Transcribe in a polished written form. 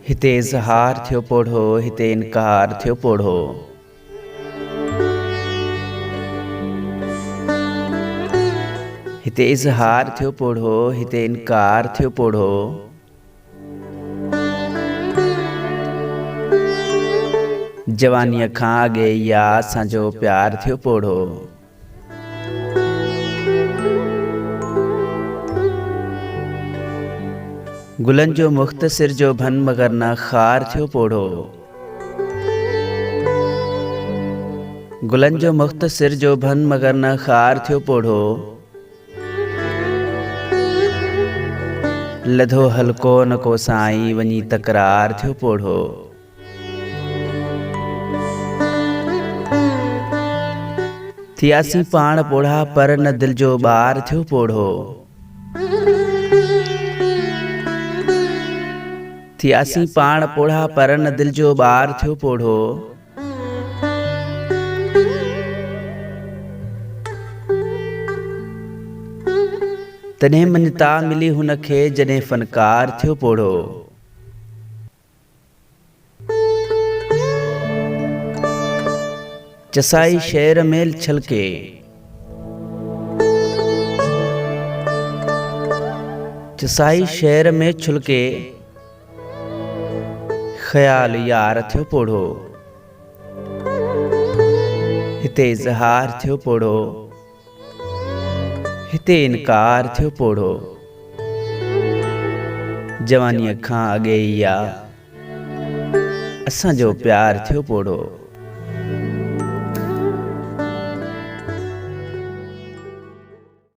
हिते इज़हार थियो पढ़ो, हिते इनकार थियो पढ़ो। हिते इज़हार थियो पढ़ो, हिते इनकार थियो पढ़ो। जवानीअ खां अॻे या असांजो प्यार थियो पढ़ो। गुलन जो मुख़्तसिर जो भन मगर न ख़ार थियो पढ़ो। गुलन जो मुख़्तसिर जो भन मगर न ख़ार थियो पढ़ो। लधो हल्को न को साईं वञी तकरार थियो पढ़ो। थियासी पाण पोढ़ा पर न दिल जो ॿार थियो पढ़ो। थियासी पाण पोढ़ा पर न दिल जो ॿार थियो पढ़ो। तॾहिं मञता मिली हुनखे जॾहिं फनकार थियो पढ़ो। चसाई शेर में छलके, चसाई शेर में छुलके। ख़याल यार थियो पढ़ो। हिते इज़हार थियो पढ़ो, हिते इनकार थियो पढ़ो। जवानीअ खां अॻे या असांजो प्यार थियो पढ़ो।